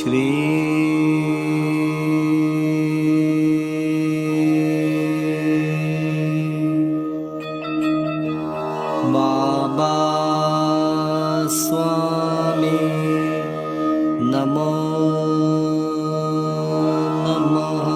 श्री बाबा स्वामी नमो नमः।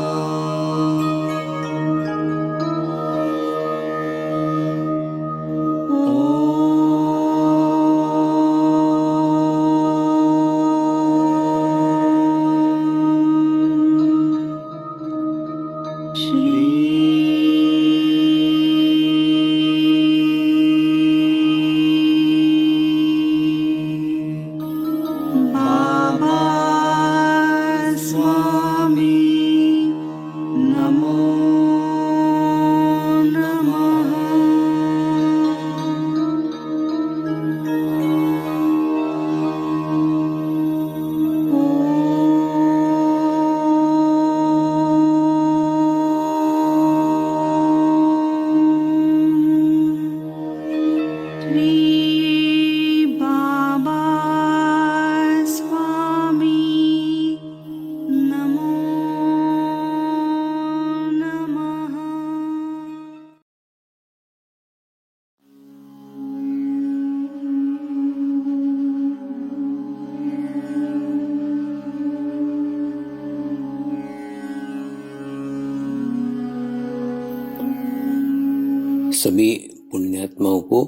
सभी पुण्यात्माओं को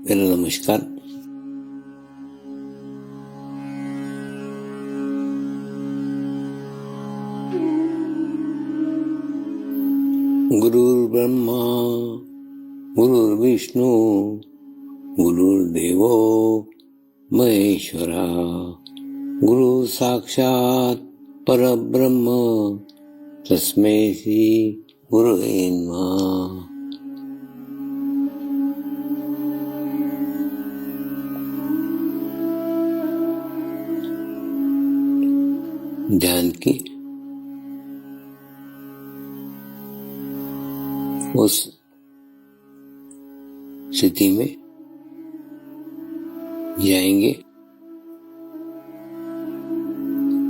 मेरा नमस्कार। गुरुर्ब्रह्मा गुरुर्विष्णु गुरुर्देवो महेश्वरा गुरु साक्षात् परब्रह्म तस्मै श्री गुरुवे नमः। ध्यान की उस स्थिति में जाएंगे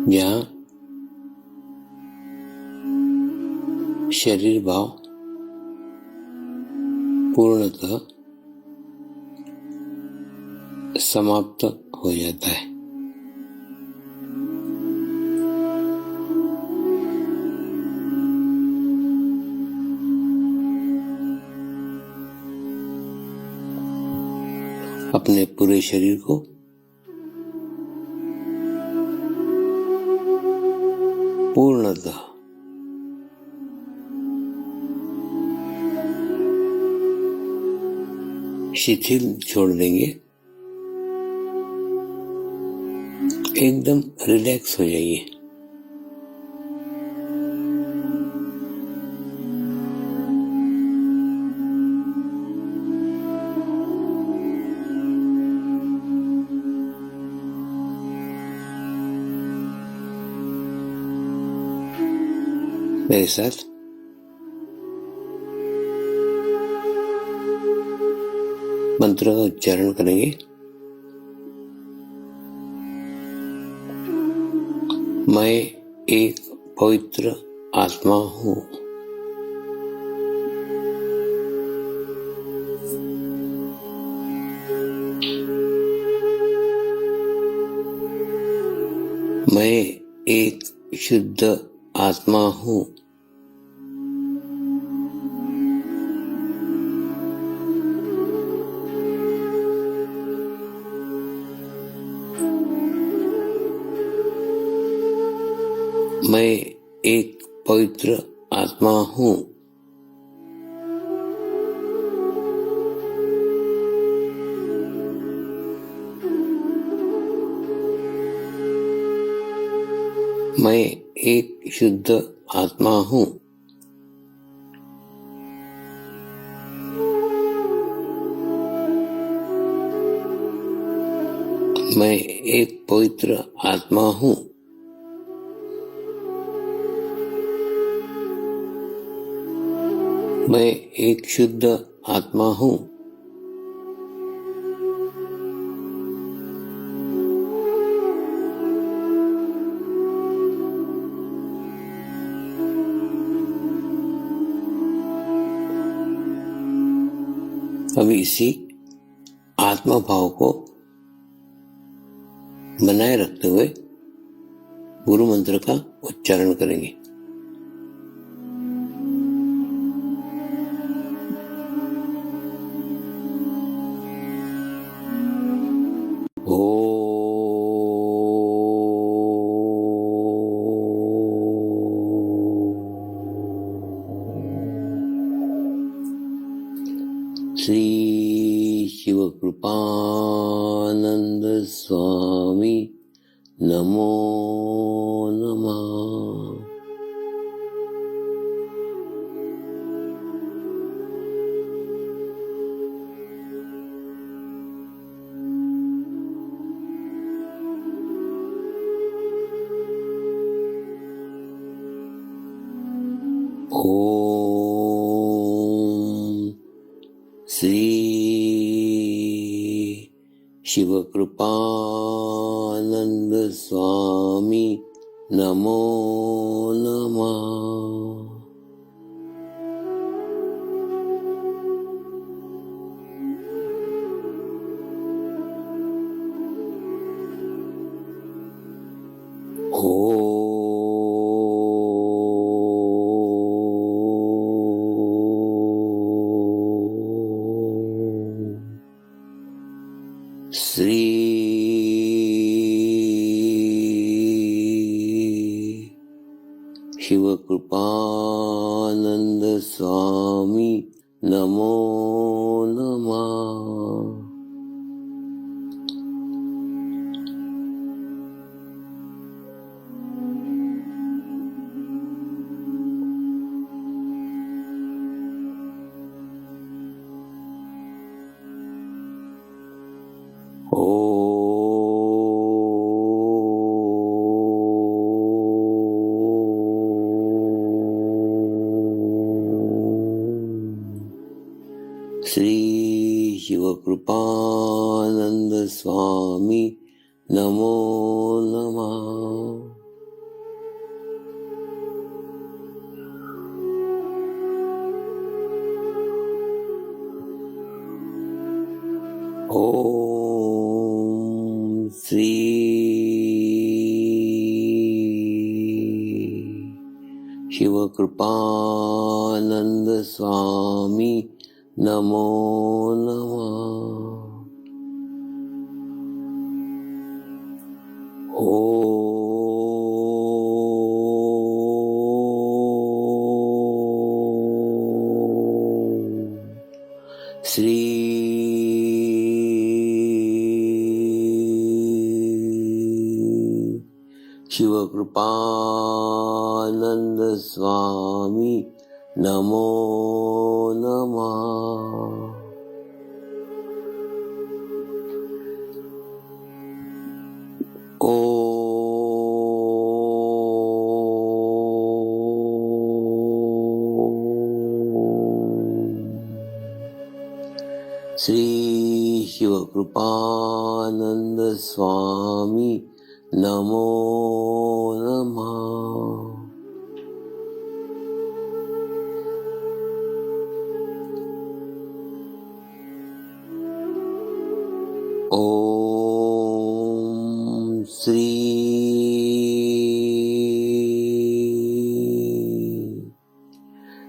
जहाँ शरीर भाव पूर्णतः समाप्त हो जाता है। अपने पूरे शरीर को पूर्णतः शिथिल छोड़ देंगे, एकदम रिलैक्स हो जाइए। मेरे साथ मंत्र का उच्चारण करेंगे। मैं एक पवित्र आत्मा हूँ। मैं एक शुद्ध आत्मा हूँ। मैं एक पवित्र आत्मा हूँ। मैं एक शुद्ध आत्मा हूँ। मैं एक पवित्र आत्मा हूँ। मैं एक शुद्ध आत्मा हूँ। अब इसी आत्मा भाव को बनाए रखते हुए गुरु मंत्र का उच्चारण करेंगे। श्री शिव कृपानंद स्वामी नमो नमः। ओम श्री शिव कृपानंद स्वामी नमो नमः। श्री शिव कृपानंद स्वामी नमो नमः। श्री शिव कृपानंद स्वामी नमो नमः। ओम श्री शिव कृपानंद स्वामी नमो नमः। श्री शिव कृपानंद स्वामी नमो नमः। श्री शिव कृपानंद स्वामी नमो नमः। ओम श्री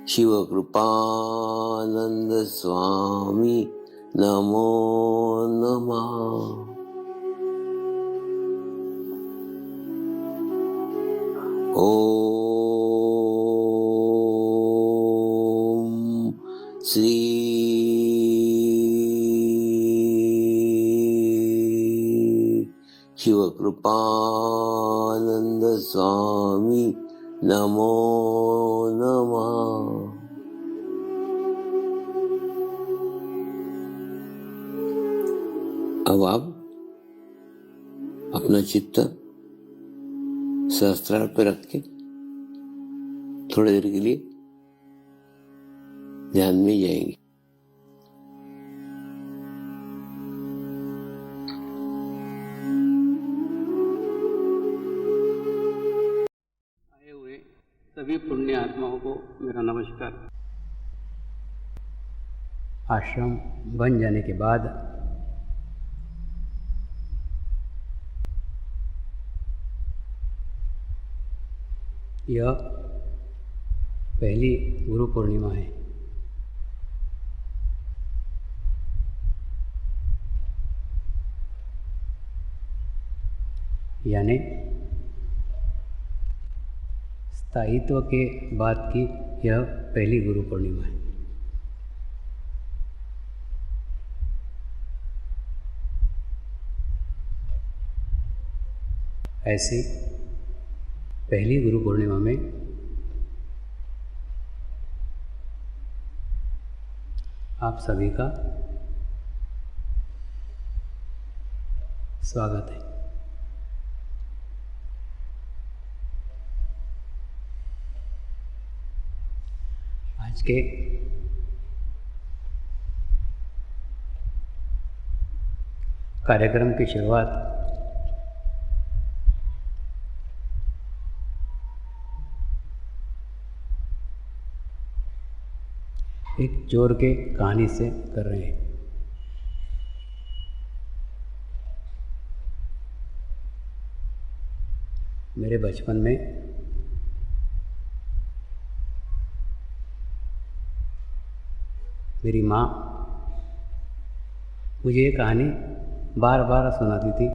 शिव कृपानंद स्वामी नमो नमः। ओम श्री शिव कृपानंद स्वामी नमो नमः। अब आप अपना चित्त सहस्त्रार पर रख के थोड़ी देर के लिए ध्यान में जाएंगे। आए हुए सभी पुण्य आत्माओं को मेरा नमस्कार। आश्रम बन जाने के बाद यह पहली गुरु पूर्णिमा है। यानी स्थायित्व के बाद की यह पहली गुरु पूर्णिमा है। ऐसी पहली गुरु पूर्णिमा में आप सभी का स्वागत है। आज के कार्यक्रम की शुरुआत एक चोर के कहानी से कर रहे हैं। मेरे बचपन में मेरी माँ मुझे ये कहानी बार बार सुनाती थी।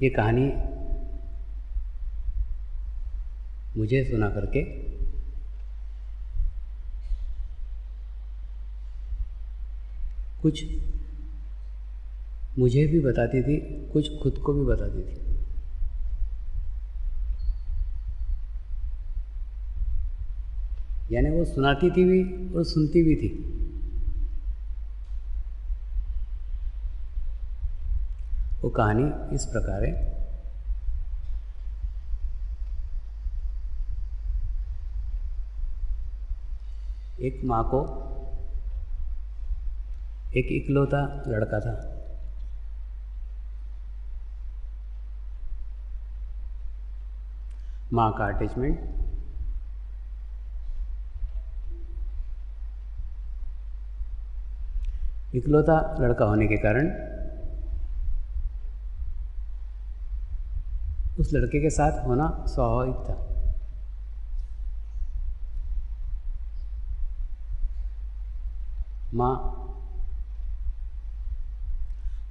ये कहानी मुझे सुना करके कुछ मुझे भी बताती थी, कुछ खुद को भी बताती थी। यानी वो सुनाती थी भी और सुनती भी थी। वो कहानी इस प्रकार है। एक माँ को एक इकलौता लड़का था। माँ का अटैचमेंट इकलौता लड़का होने के कारण उस लड़के के साथ होना स्वाभाविक था। माँ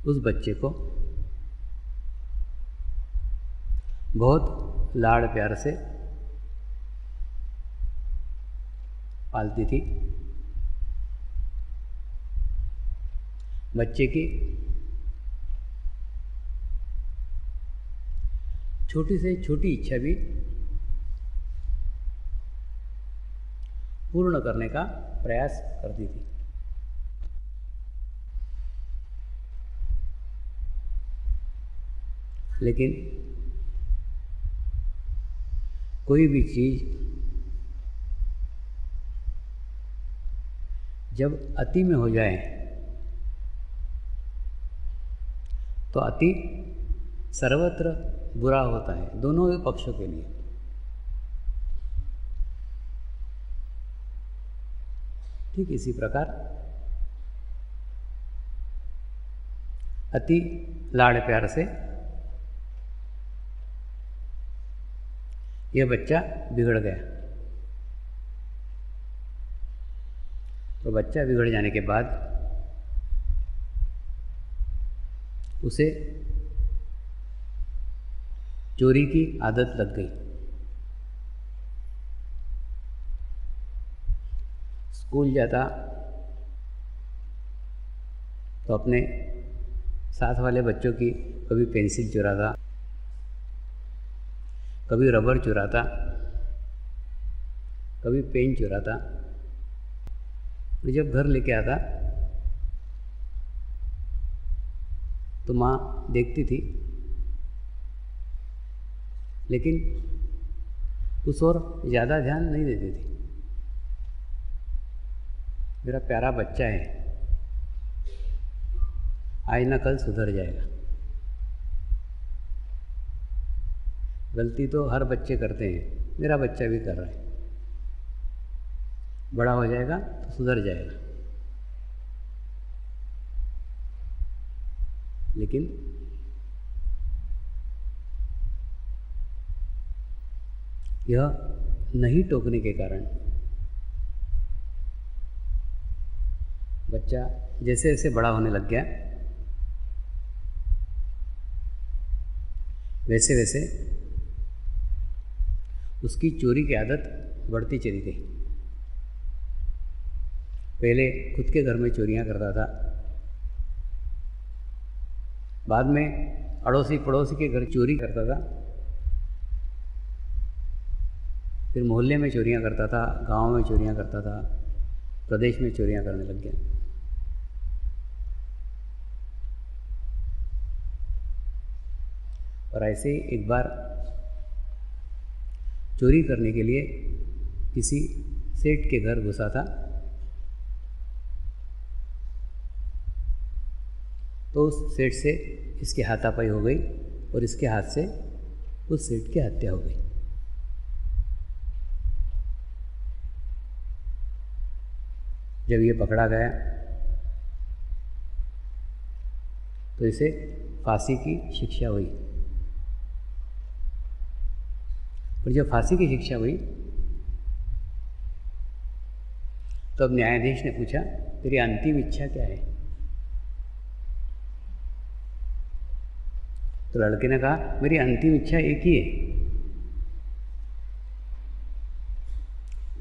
उस बच्चे को बहुत लाड़ प्यार से पालती थी। बच्चे की छोटी से छोटी इच्छा भी पूर्ण करने का प्रयास करती थी। लेकिन कोई भी चीज़ जब अति में हो जाए तो अति सर्वत्र बुरा होता है, दोनों ही पक्षों के लिए। ठीक इसी प्रकार अति लाड़ प्यार से यह बच्चा बिगड़ गया। तो बच्चा बिगड़ जाने के बाद उसे चोरी की आदत लग गई। स्कूल जाता तो अपने साथ वाले बच्चों की कभी पेंसिल चुराता, कभी रबर चुराता, कभी पेन चुराता। और जब घर लेके आता तो माँ देखती थी, लेकिन उस ओर ज़्यादा ध्यान नहीं देती थी। मेरा प्यारा बच्चा है, आज ना कल सुधर जाएगा। गलती तो हर बच्चे करते हैं, मेरा बच्चा भी कर रहा है। बड़ा हो जाएगा तो सुधर जाएगा, लेकिन यह नहीं टोकने के कारण बच्चा जैसे जैसे बड़ा होने लग गया, वैसे वैसे उसकी चोरी की आदत बढ़ती चली गई। पहले खुद के घर में चोरियां करता था, बाद में अड़ोसी पड़ोसी के घर चोरी करता था, फिर मोहल्ले में चोरियां करता था, गांव में चोरियां करता था, प्रदेश में चोरियां करने लग गया। और ऐसे ही एक बार चोरी करने के लिए किसी सेठ के घर घुसा था, तो उस सेठ से इसकी हाथापाई हो गई और इसके हाथ से उस सेठ की हत्या हो गई। जब ये पकड़ा गया तो इसे फांसी की शिक्षा हुई। और जब फांसी की शिक्षा हुई तब न्यायाधीश ने पूछा, तेरी अंतिम इच्छा क्या है? तो लड़के ने कहा, मेरी अंतिम इच्छा एक ही है,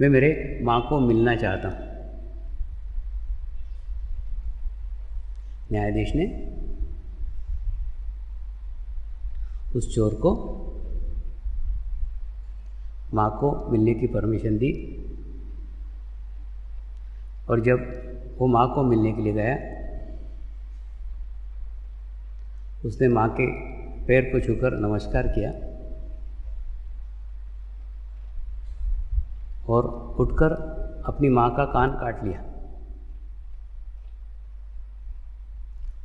मैं मेरे माँ को मिलना चाहता हूँ। न्यायाधीश ने उस चोर को माँ को मिलने की परमिशन दी, और जब वो माँ को मिलने के लिए गया, उसने माँ के पैर को छूकर नमस्कार किया और उठकर अपनी माँ का कान काट लिया।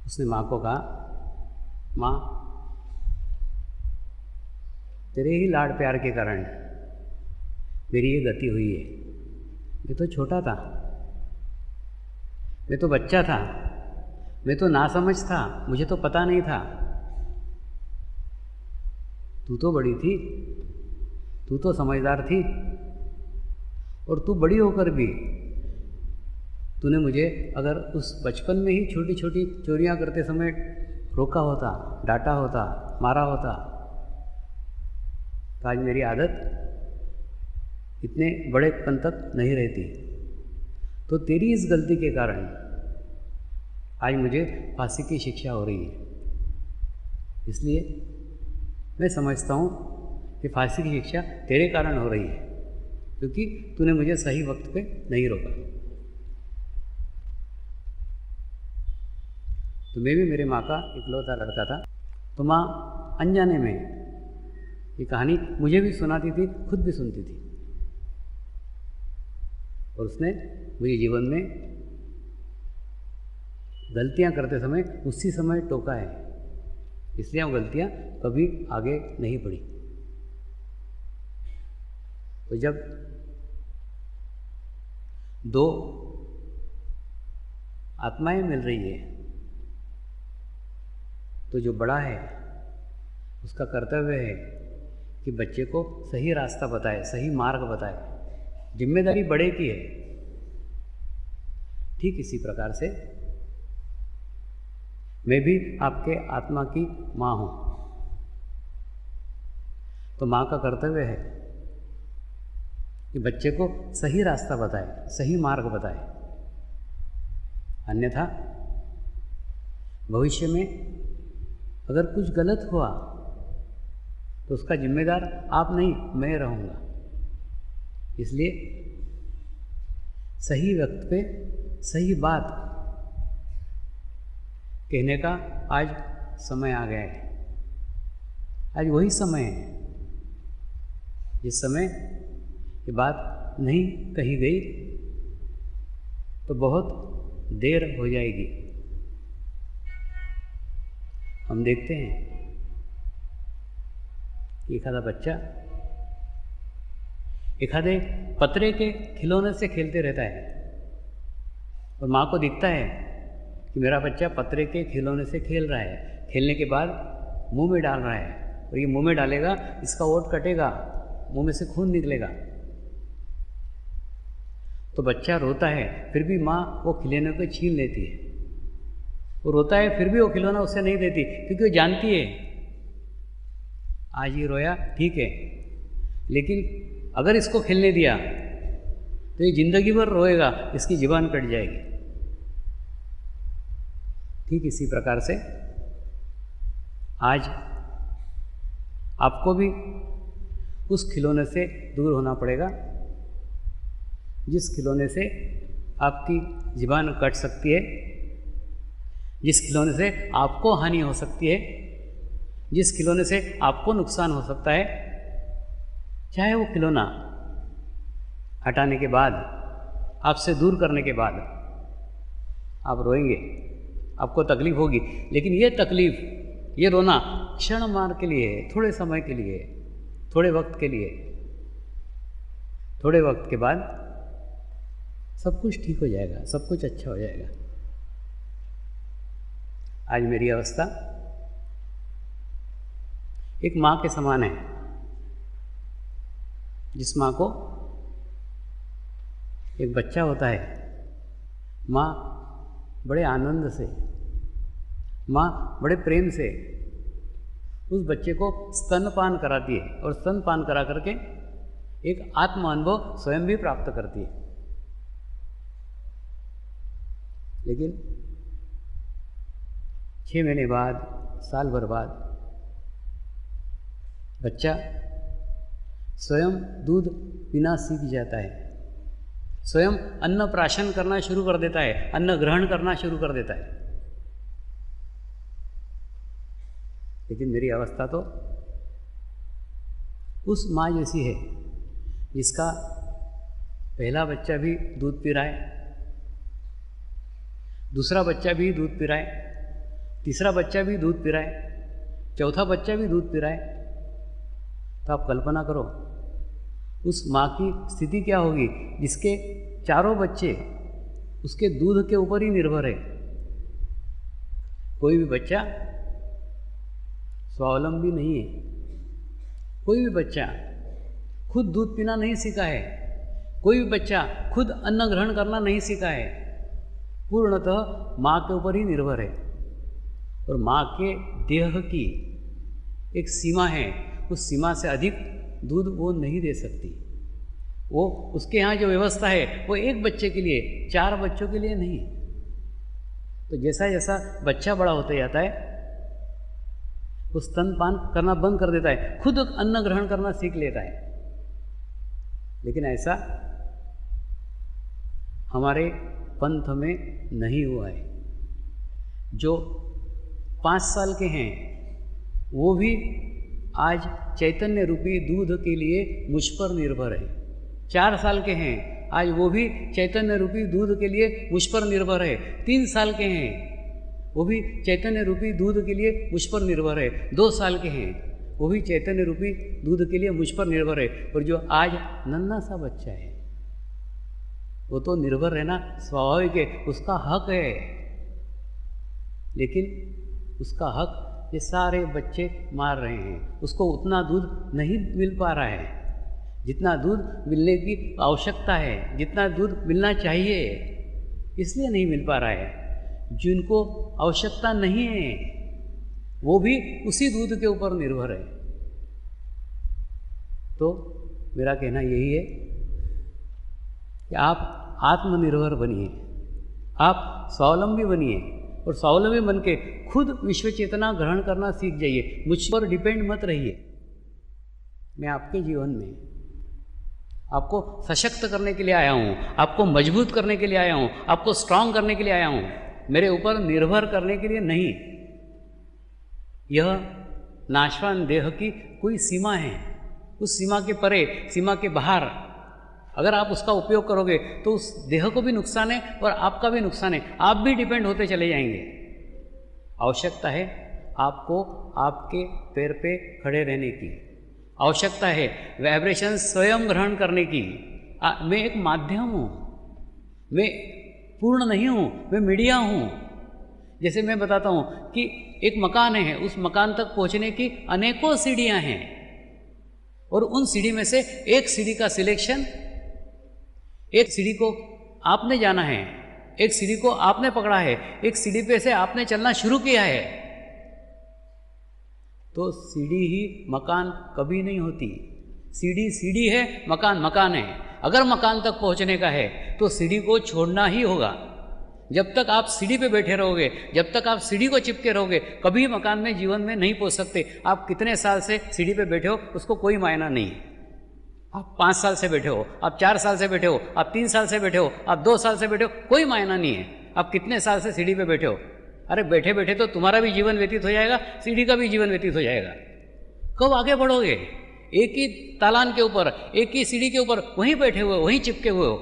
उसने माँ को कहा, माँ, तेरे ही लाड प्यार के कारण मेरी ये गति हुई है। मैं तो छोटा था, मैं तो बच्चा था, मैं तो नासमझ था, मुझे तो पता नहीं था। तू तो बड़ी थी, तू तो समझदार थी, और तू बड़ी होकर भी तूने मुझे अगर उस बचपन में ही छोटी छोटी चोरियां करते समय रोका होता, डांटा होता, मारा होता, तो आज मेरी आदत इतने बड़ेपन तक नहीं रहती। तो तेरी इस गलती के कारण आज मुझे फांसी की शिक्षा हो रही है। इसलिए मैं समझता हूँ कि फांसी की शिक्षा तेरे कारण हो रही है, क्योंकि तूने मुझे सही वक्त पे नहीं रोका। तो मैं भी मेरे माँ का इकलौता लड़का था, तो माँ अनजाने में ये कहानी मुझे भी सुनाती थी, खुद भी सुनती थी, और उसने मुझे जीवन में गलतियां करते समय उसी समय टोका है, इसलिए वो गलतियां कभी आगे नहीं बढ़ी। तो जब दो आत्माएं मिल रही है, तो जो बड़ा है उसका कर्तव्य है कि बच्चे को सही रास्ता बताए, सही मार्ग बताए। जिम्मेदारी बड़े की है। ठीक इसी प्रकार से मैं भी आपके आत्मा की माँ हूँ, तो माँ का कर्तव्य है कि बच्चे को सही रास्ता बताए, सही मार्ग बताए। अन्यथा भविष्य में अगर कुछ गलत हुआ तो उसका जिम्मेदार आप नहीं, मैं रहूँगा। इसलिए सही वक्त पे सही बात कहने का आज समय आ गया है। आज वही समय है जिस समय ये बात नहीं कही गई तो बहुत देर हो जाएगी। हम देखते हैं एखादा बच्चा एखादे पतरे के खिलौने से खेलते रहता है और माँ को दिखता है कि मेरा बच्चा पतरे के खिलौने से खेल रहा है, खेलने के बाद मुंह में डाल रहा है और ये मुंह में डालेगा, इसका ओंठ कटेगा, मुंह में से खून निकलेगा। तो बच्चा रोता है, फिर भी माँ वो खिलौने को छीन लेती है। वो रोता है, फिर भी वो खिलौना उसे नहीं देती, क्योंकि वो जानती है आज ये रोया ठीक है, लेकिन अगर इसको खेलने दिया तो ये जिंदगी भर रोएगा, इसकी जुबान कट जाएगी। ठीक इसी प्रकार से आज आपको भी उस खिलौने से दूर होना पड़ेगा जिस खिलौने से आपकी जुबान कट सकती है, जिस खिलौने से आपको हानि हो सकती है, जिस खिलौने से आपको नुकसान हो सकता है। चाहे वो खिलौना हटाने के बाद, आपसे दूर करने के बाद आप रोएंगे, आपको तकलीफ होगी, लेकिन ये तकलीफ, ये रोना क्षण मार के लिए है, थोड़े समय के लिए, थोड़े वक्त के लिए। थोड़े वक्त के बाद सब कुछ ठीक हो जाएगा, सब कुछ अच्छा हो जाएगा। आज मेरी अवस्था एक माँ के समान है, जिस माँ को एक बच्चा होता है, माँ बड़े आनंद से, माँ बड़े प्रेम से उस बच्चे को स्तनपान कराती है और स्तनपान करा करके एक आत्म अनुभव स्वयं भी प्राप्त करती है। लेकिन 6 महीने बाद, साल भर बाद बच्चा स्वयं दूध पीना सीख जाता है, स्वयं अन्न प्राशन करना शुरू कर देता है, अन्न ग्रहण करना शुरू कर देता है। लेकिन मेरी अवस्था तो उस माँ जैसी है जिसका पहला बच्चा भी दूध पी रहा है, दूसरा बच्चा भी दूध पी रहा है, तीसरा बच्चा भी दूध पी रहा है, चौथा बच्चा भी दूध पी रहा है। तो आप कल्पना करो उस माँ की स्थिति क्या होगी जिसके चारों बच्चे उसके दूध के ऊपर ही निर्भर है। कोई भी बच्चा स्वावलंबी नहीं है, कोई भी बच्चा खुद दूध पीना नहीं सीखा है, कोई भी बच्चा खुद अन्न ग्रहण करना नहीं सीखा है, पूर्णतः माँ के ऊपर ही निर्भर है। और माँ के देह की एक सीमा है, उस सीमा से अधिक दूध वो नहीं दे सकती। वो उसके यहाँ जो व्यवस्था है वो एक बच्चे के लिए, 4 बच्चों के लिए नहीं। तो जैसा जैसा बच्चा बड़ा होते जाता है वो स्तनपान करना बंद कर देता है, खुद अन्न ग्रहण करना सीख लेता है। लेकिन ऐसा हमारे पंथ में नहीं हुआ है। जो 5 साल के हैं वो भी आज चैतन्य रूपी दूध के लिए मुझ पर निर्भर है। 4 साल के हैं आज वो भी चैतन्य रूपी दूध के लिए मुझ पर निर्भर है। 3 साल के हैं वो भी चैतन्य रूपी दूध के लिए मुझ पर निर्भर है। 2 साल के हैं वो भी चैतन्य रूपी दूध के लिए मुझ पर निर्भर है। और जो आज नन्हा सा बच्चा है वो तो निर्भर रहना स्वाभाविक है, उसका हक है। लेकिन उसका हक ये सारे बच्चे मार रहे हैं। उसको उतना दूध नहीं मिल पा रहा है जितना दूध मिलने की आवश्यकता है, जितना दूध मिलना चाहिए, इसलिए नहीं मिल पा रहा है। जिनको आवश्यकता नहीं है वो भी उसी दूध के ऊपर निर्भर है। तो मेरा कहना यही है कि आप आत्मनिर्भर बनिए, आप स्वावलंबी बनिए और स्वावलंबी बन के खुद विश्व चेतना ग्रहण करना सीख जाइए। मुझ पर डिपेंड मत रहिए। मैं आपके जीवन में आपको सशक्त करने के लिए आया हूँ, आपको मजबूत करने के लिए आया हूँ, आपको स्ट्रांग करने के लिए आया हूँ, मेरे ऊपर निर्भर करने के लिए नहीं। यह नाशवान देह की कोई सीमा है, उस सीमा के परे, सीमा के बाहर अगर आप उसका उपयोग करोगे तो उस देह को भी नुकसान है और आपका भी नुकसान है। आप भी डिपेंड होते चले जाएंगे। आवश्यकता है आपको आपके पैर पे खड़े रहने की, आवश्यकता है वाइब्रेशन स्वयं ग्रहण करने की। मैं एक माध्यम हूँ, मैं पूर्ण नहीं हूँ, मैं मीडिया हूँ। जैसे मैं बताता हूँ कि एक मकान है, उस मकान तक पहुँचने की अनेकों सीढ़ियाँ हैं और उन सीढ़ी में से एक सीढ़ी का सिलेक्शन, एक सीढ़ी को आपने जाना है, एक सीढ़ी को आपने पकड़ा है, एक सीढ़ी पे से आपने चलना शुरू किया है। तो सीढ़ी ही मकान कभी नहीं होती। सीढ़ी सीढ़ी है, मकान मकान है। अगर मकान तक पहुंचने का है तो सीढ़ी को छोड़ना ही होगा। जब तक आप सीढ़ी पे बैठे रहोगे, जब तक आप सीढ़ी को चिपके रहोगे, कभी मकान में जीवन में नहीं पहुंच सकते। आप कितने साल से सीढ़ी पे बैठे हो उसको कोई मायना नहीं है। आप 5 साल से बैठे हो, आप 4 साल से बैठे हो, आप 3 साल से बैठे हो, आप 2 साल से बैठे हो, कोई मायना नहीं है। आप कितने साल से सीढ़ी पे बैठे हो। अरे बैठे बैठे तो तुम्हारा भी जीवन व्यतीत हो जाएगा, सीढ़ी का भी जीवन व्यतीत हो जाएगा। कब आगे बढ़ोगे? एक ही तालान के ऊपर, एक ही सीढ़ी के ऊपर वहीं बैठे हुए, वहीं चिपके हुए हो।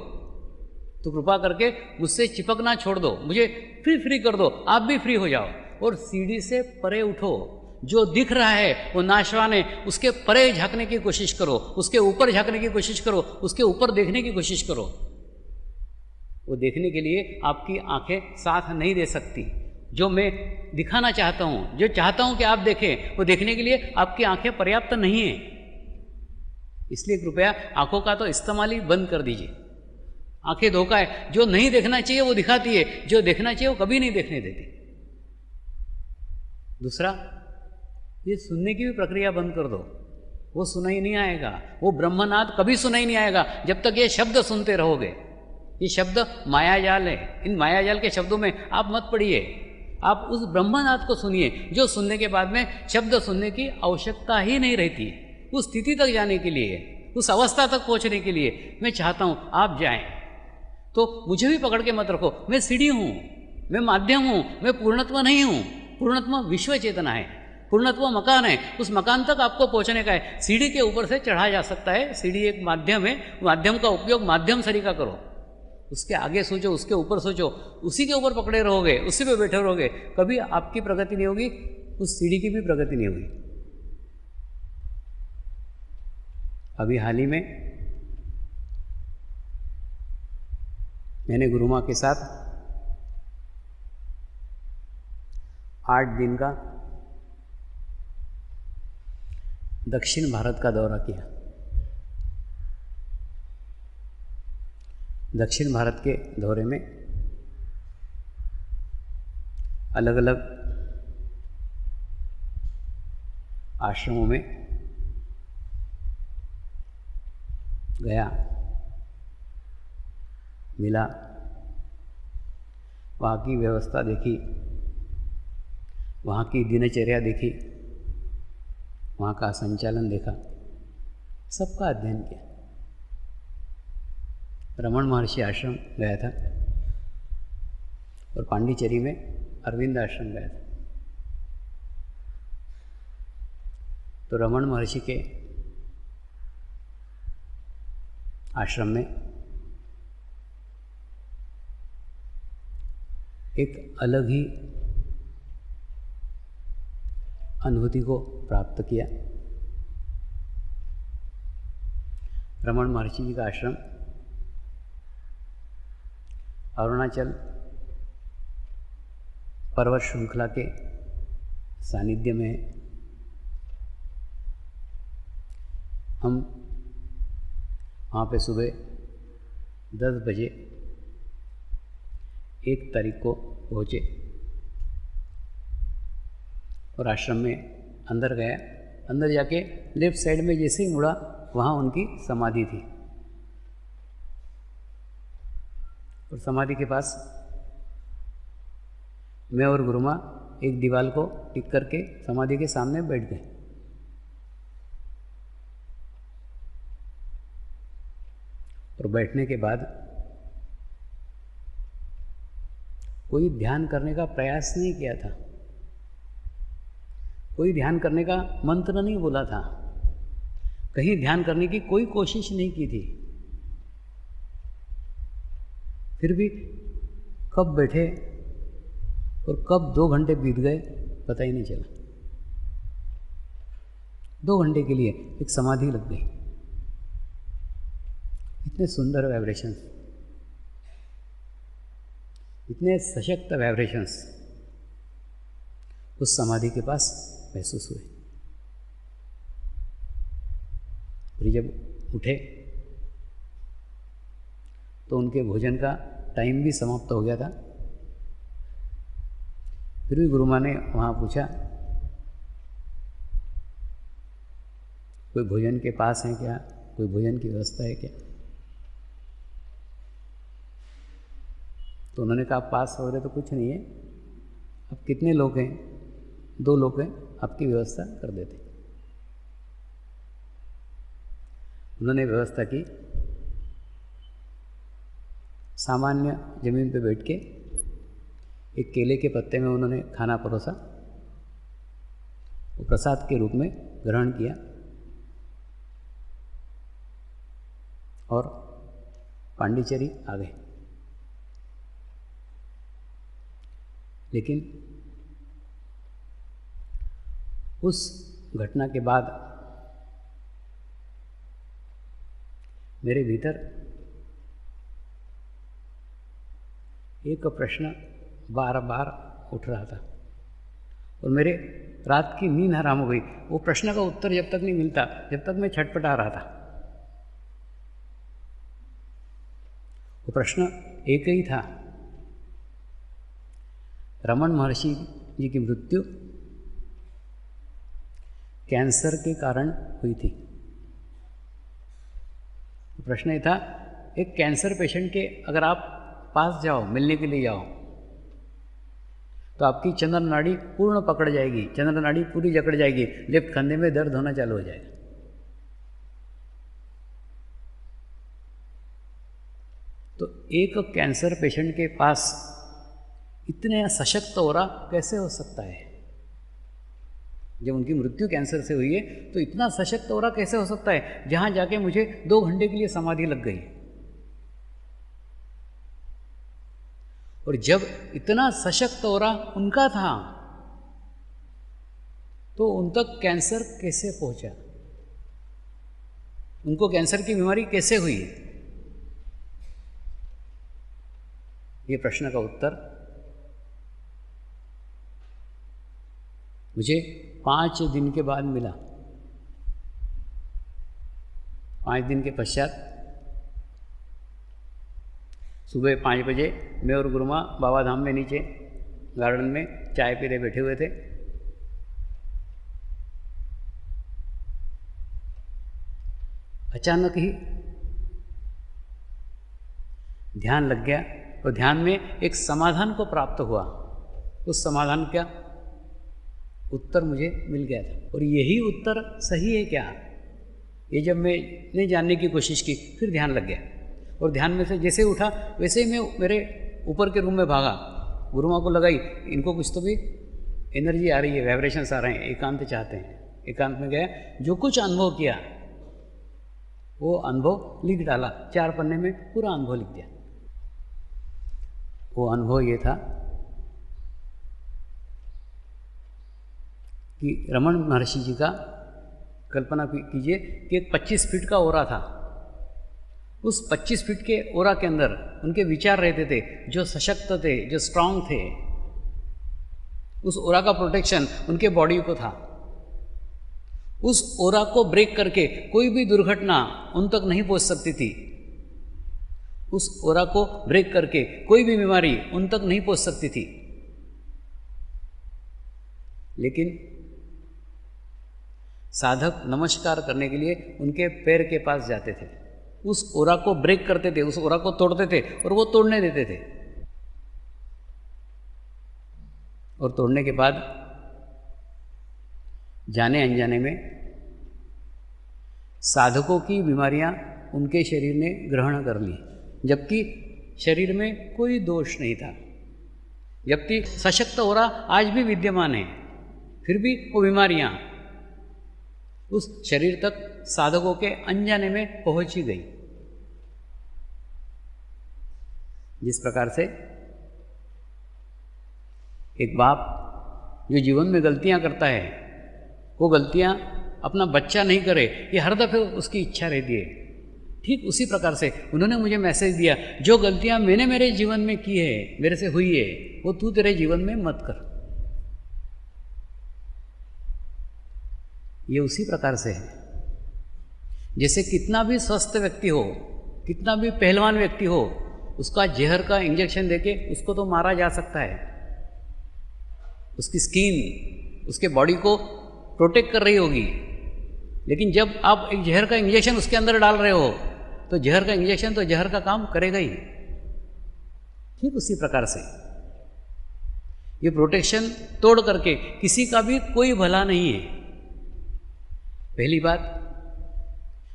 तो कृपा करके मुझसे चिपकना छोड़ दो, मुझे फ्री कर दो, आप भी फ्री हो जाओ और सीढ़ी से परे उठो। जो दिख रहा है वो नाशवान है, उसके परे झांकने की कोशिश करो, उसके ऊपर झांकने की कोशिश करो, उसके ऊपर देखने की कोशिश करो। वो देखने के लिए आपकी आंखें साथ नहीं दे सकती। जो मैं दिखाना चाहता हूँ, जो चाहता हूँ कि आप देखें, वो देखने के लिए आपकी आंखें पर्याप्त नहीं है। इसलिए कृपया आंखों का तो इस्तेमाल ही बंद कर दीजिए। आंखें धोखा है, जो नहीं देखना चाहिए वो दिखाती है, जो देखना चाहिए वो कभी नहीं देखने देती। दूसरा, ये सुनने की भी प्रक्रिया बंद कर दो, वो सुनाई नहीं आएगा। वो ब्रह्मनाद कभी सुनाई नहीं आएगा जब तक ये शब्द सुनते रहोगे। ये शब्द मायाजाल है, इन मायाजाल के शब्दों में आप मत पड़िए। आप उस ब्रह्मनाद को सुनिए जो सुनने के बाद में शब्द सुनने की आवश्यकता ही नहीं रहती। उस स्थिति तक जाने के लिए, उस अवस्था तक पहुंचने के लिए मैं चाहता हूं आप जाएं। तो मुझे भी पकड़ के मत रखो। मैं सीढ़ी हूं, मैं माध्यम हूं, मैं पूर्णत्व नहीं हूं। पूर्णत्व विश्व चेतना है, पूर्णत्व मकान है। उस मकान तक आपको पहुंचने का है। सीढ़ी के ऊपर से चढ़ा जा सकता है, सीढ़ी एक माध्यम है, माध्यम का उपयोग माध्यम सरीका करो। उसके आगे सोचो, उसके ऊपर सोचो, उसी के ऊपर पकड़े रहोगे, उसी पे बैठे रहोगे, कभी आपकी प्रगति नहीं होगी, उस सीढ़ी की भी प्रगति नहीं होगी। अभी हाल ही में मैंने गुरु माँ के साथ 8 दिन का दक्षिण भारत का दौरा किया। दक्षिण भारत के दौरे में अलग अलग आश्रमों में गया, मिला, वहाँ की व्यवस्था देखी, वहाँ की दिनचर्या देखी, वहाँ का संचालन देखा, सबका अध्ययन किया। रमण महर्षि आश्रम गया था और पांडिचेरी में अरविंद आश्रम गया था। तो रमण महर्षि के आश्रम में एक अलग ही अनुभूति को प्राप्त किया। रमण महर्षि जी का आश्रम अरुणाचल पर्वत श्रृंखला के सानिध्य में है। हम वहाँ पे सुबह 10 बजे 1 तारीख को पहुँचे और आश्रम में अंदर गया। अंदर जाके लेफ्ट साइड में जैसे ही मुड़ा, वहाँ उनकी समाधि थी और समाधि के पास मैं और गुरुमा एक दीवार को टिक करके समाधि के सामने बैठ गए। और बैठने के बाद कोई ध्यान करने का प्रयास नहीं किया था, कोई ध्यान करने का मंत्र नहीं बोला था, कहीं ध्यान करने की कोई कोशिश नहीं की थी। फिर भी कब बैठे और कब 2 घंटे बीत गए पता ही नहीं चला। 2 घंटे के लिए एक समाधि लग गई। इतने सुंदर वाइब्रेशंस, इतने सशक्त वाइब्रेशंस उस समाधि के पास महसूस हुए। फिर जब उठे तो उनके भोजन का टाइम भी समाप्त हो गया था। फिर भी गुरु माँ ने वहाँ पूछा, कोई भोजन के पास है क्या, कोई भोजन की व्यवस्था है क्या? तो उन्होंने कहा पास वगैरह तो कुछ नहीं है, अब कितने लोग हैं? 2 लोग हैं, आपकी व्यवस्था कर देते। उन्होंने व्यवस्था की, सामान्य जमीन पे बैठ के एक केले के पत्ते में उन्होंने खाना परोसा, वो प्रसाद के रूप में ग्रहण किया और पांडिचेरी आ गए। लेकिन उस घटना के बाद मेरे भीतर एक प्रश्न बार बार उठ रहा था और मेरे रात की नींद हराम हो गई। वो प्रश्न का उत्तर जब तक नहीं मिलता, जब तक मैं छटपटा रहा था। वो प्रश्न एक ही था, रमन महर्षि जी की मृत्यु कैंसर के कारण हुई थी। प्रश्न ये था, एक कैंसर पेशेंट के अगर आप पास जाओ, मिलने के लिए जाओ, तो आपकी चंद्र नाड़ी पूर्ण पकड़ जाएगी, चंद्र नाड़ी पूरी जकड़ जाएगी, लेफ्ट कंधे में दर्द होना चालू हो जाएगा। तो एक कैंसर पेशेंट के पास इतने सशक्त ऑरा कैसे हो सकता है? जब उनकी मृत्यु कैंसर से हुई है तो इतना सशक्त ऑरा कैसे हो सकता है, जहां जाके मुझे 2 घंटे के लिए समाधि लग गई। और जब इतना सशक्त ऑरा उनका था तो उन तक कैंसर कैसे पहुंचा, उनको कैंसर की बीमारी कैसे हुई? ये प्रश्न का उत्तर मुझे 5 दिन के बाद मिला। 5 दिन के पश्चात सुबह 5 बजे मैं और गुरुमा बाबा धाम में नीचे गार्डन में चाय पीते बैठे हुए थे। अचानक ही ध्यान लग गया और ध्यान में एक समाधान को प्राप्त हुआ। उस समाधान का उत्तर मुझे मिल गया था। और यही उत्तर सही है क्या, ये जब मैंने जानने की कोशिश की, फिर ध्यान लग गया। और ध्यान में से जैसे उठा वैसे ही मैं मेरे ऊपर के रूम में भागा, गुरुमा को लगाई, इनको कुछ तो भी एनर्जी आ रही है, वाइब्रेशंस आ रहे हैं, एकांत चाहते हैं। एकांत में गया, जो कुछ अनुभव किया वो अनुभव लिख डाला, 4 पन्ने में पूरा अनुभव लिख दिया। वो अनुभव ये था कि रमन महर्षि जी का, कल्पना कीजिए कि एक 25 फीट का ओरा था। उस 25 फीट के ओरा के अंदर उनके विचार रहते थे, जो सशक्त थे, जो स्ट्रांग थे। उस ओरा का प्रोटेक्शन उनके बॉडी को था। उस ओरा को ब्रेक करके कोई भी दुर्घटना उन तक नहीं पहुंच सकती थी। उस ओरा को ब्रेक करके कोई भी बीमारी उन तक नहीं पहुंच सकती थी। लेकिन साधक नमस्कार करने के लिए उनके पैर के पास जाते थे, उस ओरा को ब्रेक करते थे, उस ओरा को तोड़ते थे और वो तोड़ने देते थे। और तोड़ने के बाद जाने अनजाने में साधकों की बीमारियां उनके शरीर ने ग्रहण कर ली, जबकि शरीर में कोई दोष नहीं था, जबकि सशक्त ओरा आज भी विद्यमान है, फिर भी वो बीमारियां उस शरीर तक साधकों के अनजाने में पहुंच ही गई। जिस प्रकार से एक बाप जो जीवन में गलतियां करता है, वो गलतियां अपना बच्चा नहीं करे, ये हर दफ़े उसकी इच्छा रहती है। ठीक उसी प्रकार से उन्होंने मुझे मैसेज दिया, जो गलतियां मैंने मेरे जीवन में की है, मेरे से हुई है, वो तू तेरे जीवन में मत कर। ये उसी प्रकार से है। जैसे कितना भी स्वस्थ व्यक्ति हो, कितना भी पहलवान व्यक्ति हो, उसका जहर का इंजेक्शन देके उसको तो मारा जा सकता है, उसकी स्किन, उसके बॉडी को प्रोटेक्ट कर रही होगी, लेकिन जब आप एक जहर का इंजेक्शन उसके अंदर डाल रहे हो तो जहर का इंजेक्शन तो जहर का काम करेगा ही। ठीक उसी प्रकार से ये प्रोटेक्शन तोड़ करके किसी का भी कोई भला नहीं है। पहली बात,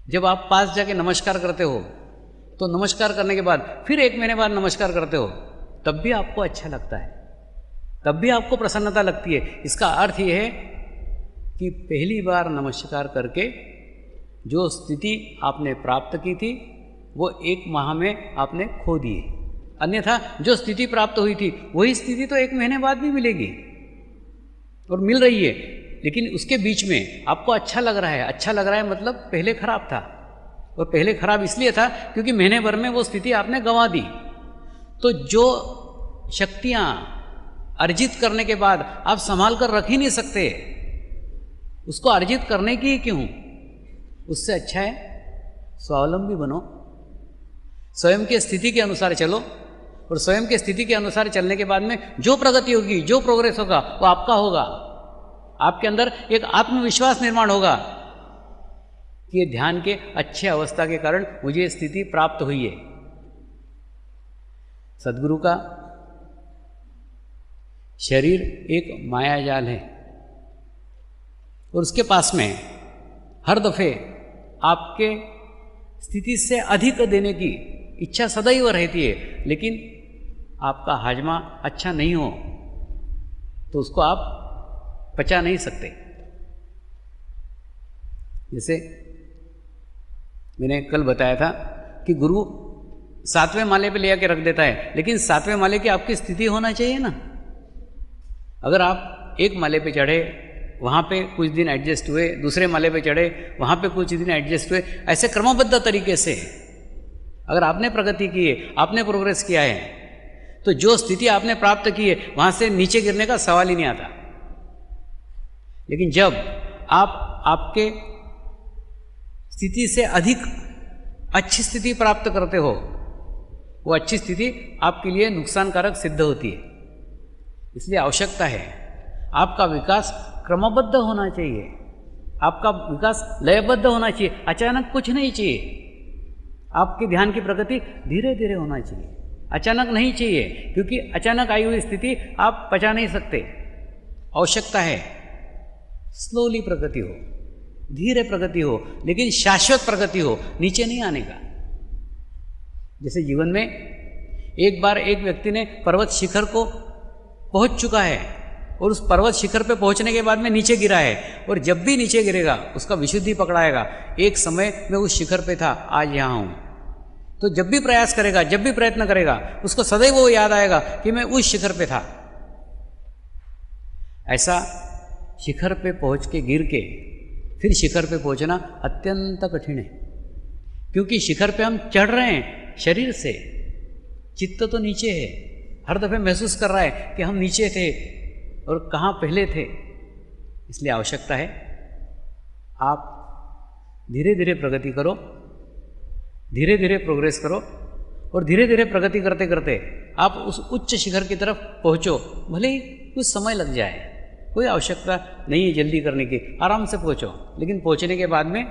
जब आप पास जाके नमस्कार करते हो तो नमस्कार करने के बाद फिर 1 महीने बाद नमस्कार करते हो, तब भी आपको अच्छा लगता है, तब भी आपको प्रसन्नता लगती है। इसका अर्थ ये है कि पहली बार नमस्कार करके जो स्थिति आपने प्राप्त की थी वो 1 माह में आपने खो दी है। अन्यथा जो स्थिति प्राप्त हुई थी वही स्थिति तो 1 महीने बाद भी मिलेगी और मिल रही है, लेकिन उसके बीच में आपको अच्छा लग रहा है। अच्छा लग रहा है मतलब पहले खराब था, और पहले खराब इसलिए था क्योंकि महीने भर में वो स्थिति आपने गंवा दी। तो जो शक्तियाँ अर्जित करने के बाद आप संभाल कर रख ही नहीं सकते, उसको अर्जित करने की क्यों? उससे अच्छा है स्वावलंबी बनो, स्वयं की स्थिति के अनुसार चलो, और स्वयं की स्थिति के अनुसार चलने के बाद में जो प्रगति होगी, जो प्रोग्रेस होगा वो आपका होगा। आपके अंदर एक आत्मविश्वास निर्माण होगा कि ये ध्यान के अच्छे अवस्था के कारण मुझे स्थिति प्राप्त हुई है। सद्गुरु का शरीर एक मायाजाल है और उसके पास में हर दफे आपके स्थिति से अधिक देने की इच्छा सदैव रहती है, लेकिन आपका हाजमा अच्छा नहीं हो तो उसको आप पचा नहीं सकते। जैसे मैंने कल बताया था कि गुरु 7वें माले पे ले आके रख देता है, लेकिन 7वें माले की आपकी स्थिति होना चाहिए ना। अगर आप 1 माले पे चढ़े, वहाँ पे कुछ दिन एडजस्ट हुए, दूसरे माले पे चढ़े, वहाँ पे कुछ दिन एडजस्ट हुए, ऐसे क्रमबद्ध तरीके से अगर आपने प्रगति की है, आपने प्रोग्रेस किया है, तो जो स्थिति आपने प्राप्त की है वहाँ से नीचे गिरने का सवाल ही नहीं आता। लेकिन जब आप आपके स्थिति से अधिक अच्छी स्थिति प्राप्त करते हो, वो अच्छी स्थिति आपके लिए नुकसानकारक सिद्ध होती है। इसलिए आवश्यकता है आपका विकास क्रमबद्ध होना चाहिए, आपका विकास लयबद्ध होना चाहिए, अचानक कुछ नहीं चाहिए। आपके ध्यान की प्रगति धीरे धीरे होना चाहिए, अचानक नहीं चाहिए, क्योंकि अचानक आई हुई स्थिति आप पचा नहीं सकते। आवश्यकता है स्लोली प्रगति हो, धीरे प्रगति हो, लेकिन शाश्वत प्रगति हो, नीचे नहीं आने का। जैसे जीवन में एक बार एक व्यक्ति ने पर्वत शिखर को पहुंच चुका है और उस पर्वत शिखर पे पहुंचने के बाद में नीचे गिरा है, और जब भी नीचे गिरेगा उसका विशुद्धि पकड़ाएगा, एक समय मैं उस शिखर पे था, आज यहाँ हूँ। तो जब भी प्रयास करेगा, जब भी प्रयत्न करेगा, उसको सदैव वो याद आएगा कि मैं उस शिखर पे था। ऐसा शिखर पे पहुँच के गिर के फिर शिखर पे पहुँचना अत्यंत कठिन है, क्योंकि शिखर पे हम चढ़ रहे हैं शरीर से, चित्त तो नीचे है। हर दफे महसूस कर रहा है कि हम नीचे थे और कहाँ पहले थे। इसलिए आवश्यकता है आप धीरे धीरे प्रगति करो, धीरे धीरे प्रोग्रेस करो, और धीरे धीरे प्रगति करते करते आप उस उच्च शिखर की तरफ पहुँचो। भले ही कुछ समय लग जाए, कोई आवश्यकता नहीं है जल्दी करने की, आराम से पहुँचो, लेकिन पहुँचने के बाद में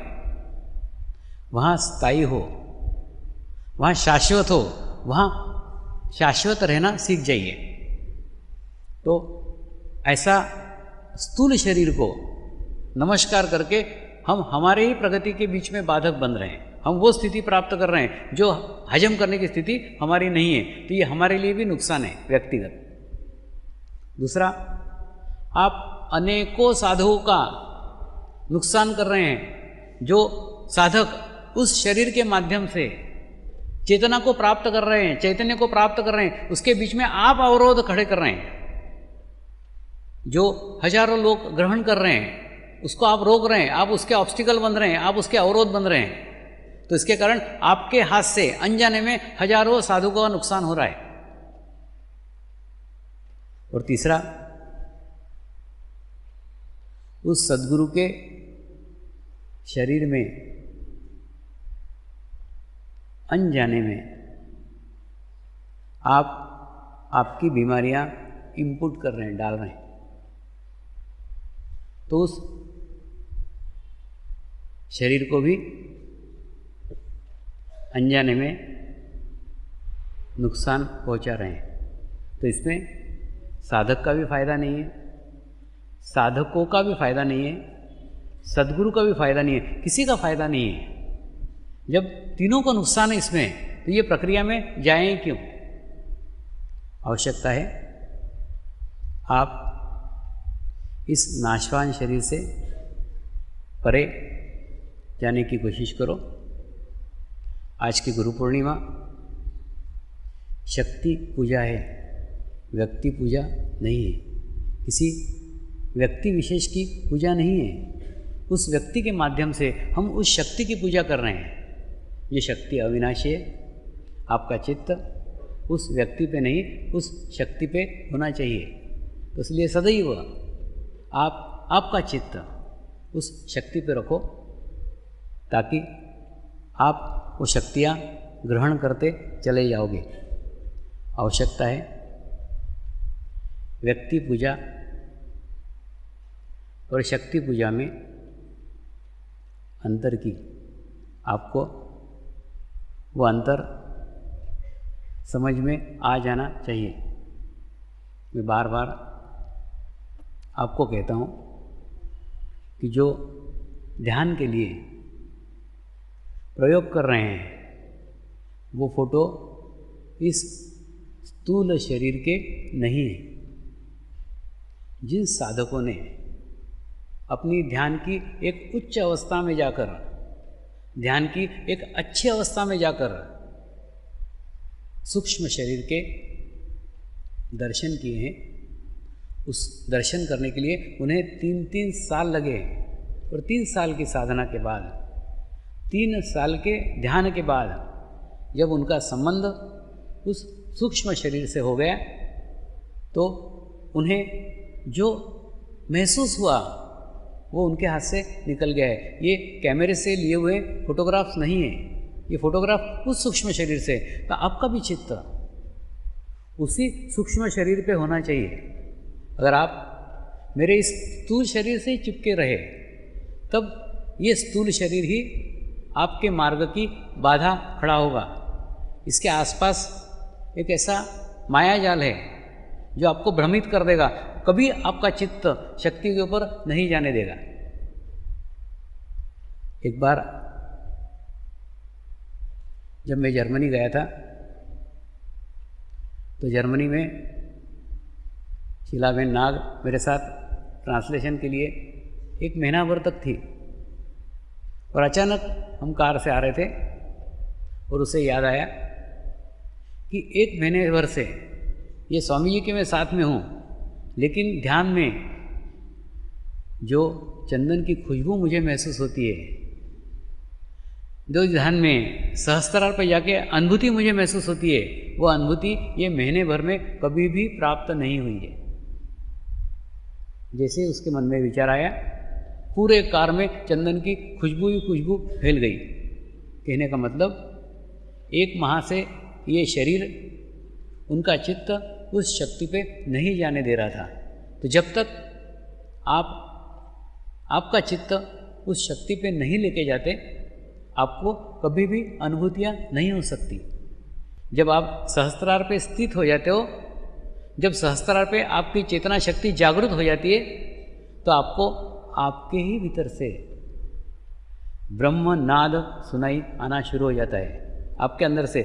वहाँ स्थायी हो, वहाँ शाश्वत हो, वहाँ शाश्वत रहना सीख जाइए। तो ऐसा स्थूल शरीर को नमस्कार करके हम हमारे ही प्रगति के बीच में बाधक बन रहे हैं। हम वो स्थिति प्राप्त कर रहे हैं जो हजम करने की स्थिति हमारी नहीं है, तो ये हमारे लिए भी नुकसान है व्यक्तिगत। दूसरा, आप अनेकों साधकों का नुकसान कर रहे हैं। जो साधक उस शरीर के माध्यम से चेतना को प्राप्त कर रहे हैं, चैतन्य को प्राप्त कर रहे हैं, उसके बीच में आप अवरोध खड़े कर रहे हैं। जो हजारों लोग ग्रहण कर रहे हैं, उसको आप रोक रहे हैं, आप उसके ऑब्स्टिकल बन रहे हैं, आप उसके अवरोध बन रहे हैं। तो इसके कारण आपके हाथ से अनजाने में हजारों साधुओं का नुकसान हो रहा है। और तीसरा, उस सद्गुरु के शरीर में अनजाने में आप आपकी बीमारियां इनपुट कर रहे हैं, डाल रहे हैं। तो उस शरीर को भी अनजाने में नुकसान पहुंचा रहे हैं। तो इसमें साधक का भी फायदा नहीं है, साधकों का भी फायदा नहीं है, सद्गुरु का भी फायदा नहीं है, किसी का फायदा नहीं है। जब तीनों को नुकसान है इसमें, तो ये प्रक्रिया में जाएं क्यों? आवश्यकता है आप इस नाशवान शरीर से परे जाने की कोशिश करो। आज की गुरु पूर्णिमा शक्ति पूजा है, व्यक्ति पूजा नहीं है, किसी व्यक्ति विशेष की पूजा नहीं है। उस व्यक्ति के माध्यम से हम उस शक्ति की पूजा कर रहे हैं। ये शक्ति अविनाशी है। आपका चित्त उस व्यक्ति पे नहीं, उस शक्ति पे होना चाहिए। तो इसलिए सदैव आपका चित्त उस शक्ति पे रखो, ताकि आप वो शक्तियाँ ग्रहण करते चले जाओगे। आवश्यकता है व्यक्ति पूजा और शक्ति पूजा में अंतर की। आपको वो अंतर समझ में आ जाना चाहिए। मैं बार बार आपको कहता हूँ कि जो ध्यान के लिए प्रयोग कर रहे हैं, वो फोटो इस स्थूल शरीर के नहीं है। जिन साधकों ने अपनी ध्यान की एक उच्च अवस्था में जाकर, ध्यान की एक अच्छी अवस्था में जाकर सूक्ष्म शरीर के दर्शन किए हैं, उस दर्शन करने के लिए उन्हें 3-3 साल लगे। और 3 साल की साधना के बाद, 3 साल के ध्यान के बाद जब उनका संबंध उस सूक्ष्म शरीर से हो गया, तो उन्हें जो महसूस हुआ वो उनके हाथ से निकल गया है। ये कैमरे से लिए हुए फोटोग्राफ्स नहीं है, ये फोटोग्राफ उस सूक्ष्म शरीर से। तो आपका भी चित्त उसी सूक्ष्म शरीर पे होना चाहिए। अगर आप मेरे इस स्थूल शरीर से ही चिपके रहे, तब ये स्थूल शरीर ही आपके मार्ग की बाधा खड़ा होगा। इसके आसपास एक ऐसा माया जाल है जो आपको भ्रमित कर देगा, कभी आपका चित्त शक्ति के ऊपर नहीं जाने देगा। एक बार जब मैं जर्मनी गया था, तो जर्मनी में शीलाबेन नाग मेरे साथ ट्रांसलेशन के लिए 1 महीना भर तक थी। और अचानक हम कार से आ रहे थे और उसे याद आया कि 1 महीने भर से ये स्वामी जी के मैं साथ में हूँ, लेकिन ध्यान में जो चंदन की खुशबू मुझे महसूस होती है, जो ध्यान में सहस्त्रार पर जाके अनुभूति मुझे महसूस होती है, वो अनुभूति ये महीने भर में कभी भी प्राप्त नहीं हुई है। जैसे उसके मन में विचार आया, पूरे कार में चंदन की खुशबू ही खुशबू फैल गई। कहने का मतलब, 1 माह से ये शरीर, उनका चित्त उस शक्ति पे नहीं जाने दे रहा था। तो जब तक आपका चित्त उस शक्ति पे नहीं लेके जाते, आपको कभी भी अनुभूतियाँ नहीं हो सकती। जब आप सहस्त्रार पे स्थित हो जाते हो, जब सहस्त्रार पे आपकी चेतना शक्ति जागृत हो जाती है, तो आपको आपके ही भीतर से ब्रह्म नाद सुनाई आना शुरू हो जाता है। आपके अंदर से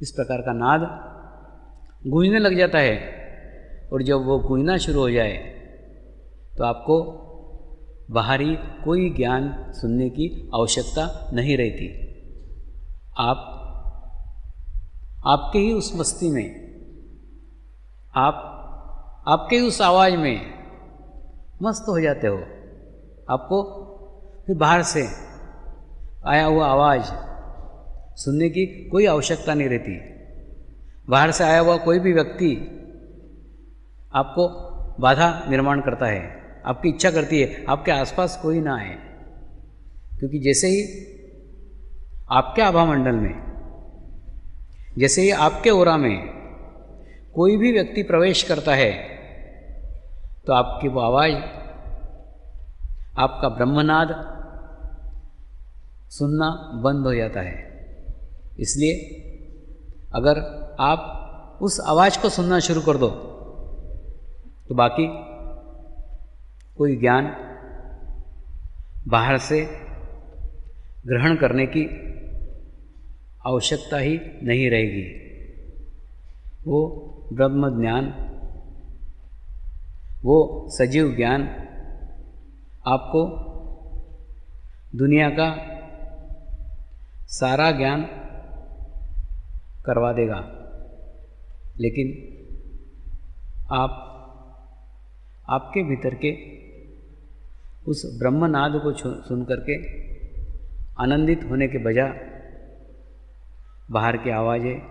इस प्रकार का नाद गूंजने लग जाता है। और जब वो गूंजना शुरू हो जाए, तो आपको बाहरी कोई ज्ञान सुनने की आवश्यकता नहीं रहती। आपके ही उस मस्ती में आप आपके उस आवाज़ में मस्त हो जाते हो। आपको फिर बाहर से आया हुआ आवाज़ सुनने की कोई आवश्यकता नहीं रहती। बाहर से आया हुआ कोई भी व्यक्ति आपको बाधा निर्माण करता है, आपकी इच्छा करती है आपके आसपास कोई ना आए, क्योंकि जैसे ही आपके आभा मंडल में, जैसे ही आपके ओरा में कोई भी व्यक्ति प्रवेश करता है तो आपकी वो आवाज़, आपका ब्रह्मनाद सुनना बंद हो जाता है। इसलिए अगर आप उस आवाज़ को सुनना शुरू कर दो तो बाकी कोई ज्ञान बाहर से ग्रहण करने की आवश्यकता ही नहीं रहेगी। वो ब्रह्म ज्ञान, वो सजीव ज्ञान आपको दुनिया का सारा ज्ञान करवा देगा। लेकिन आप आपके भीतर के उस ब्रह्मनाद को सुन करके आनंदित होने के बजाय बाहर की आवाज़ें,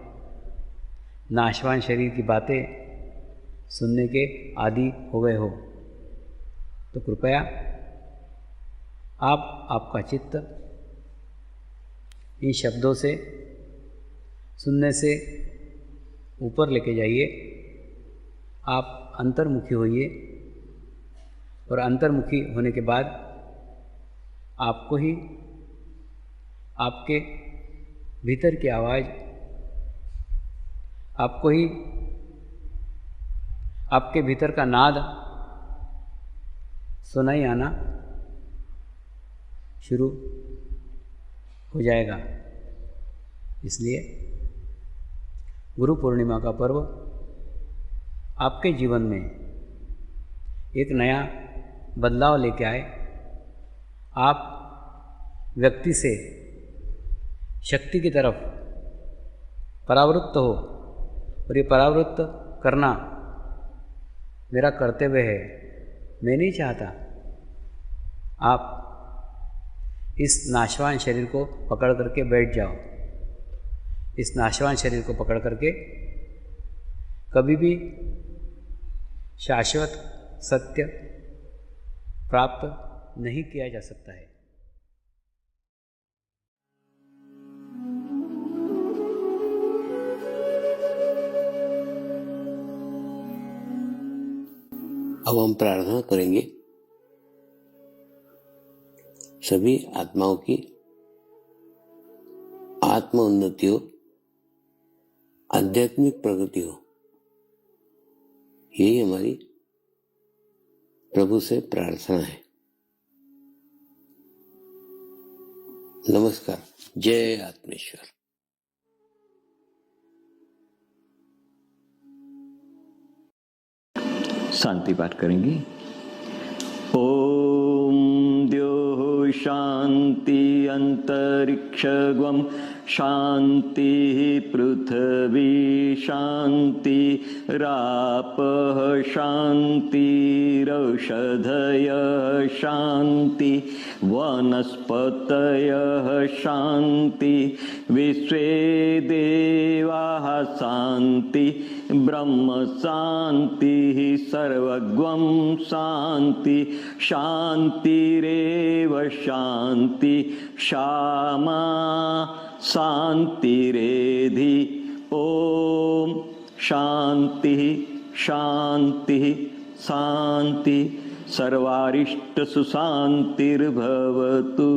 नाशवान शरीर की बातें सुनने के आदी हो गए हो, तो कृपया आपका चित्त इन शब्दों से, सुनने से ऊपर लेके जाइए। आप अंतर्मुखी होइए और अंतर्मुखी होने के बाद आपको ही आपके भीतर की आवाज़, आपको ही आपके भीतर का नाद सुनाई आना शुरू हो जाएगा। इसलिए गुरु पूर्णिमा का पर्व आपके जीवन में एक नया बदलाव लेके आए। आप व्यक्ति से शक्ति की तरफ परावृत्त हो, और ये परावृत्त करना मेरा कर्तव्य है, मैं नहीं चाहता। आप इस नाशवान शरीर को पकड़ करके बैठ जाओ। इस नाशवान शरीर को पकड़ करके कभी भी शाश्वत सत्य प्राप्त नहीं किया जा सकता है। अब हम प्रार्थना करेंगे सभी आत्माओं की आत्म उन्नति हो, आध्यात्मिक प्रगति हो। यही हमारी प्रभु से प्रार्थना है। नमस्कार। जय आत्मेश्वर। शांति पाठ करेंगे। ओम द्योः शांति अंतरिक्षगम शांति पृथ्वी शांति रापः शांतिरौषधयः शांति वनस्पतयः शांति विश्वे देवाः शांति ब्रह्म शांति सर्वगं शांति शांतिरेव शांति क्षमा शांतिरेधि। ओम शांति शांति शांति सर्वारिष्ट सुशांतिर्भवतु।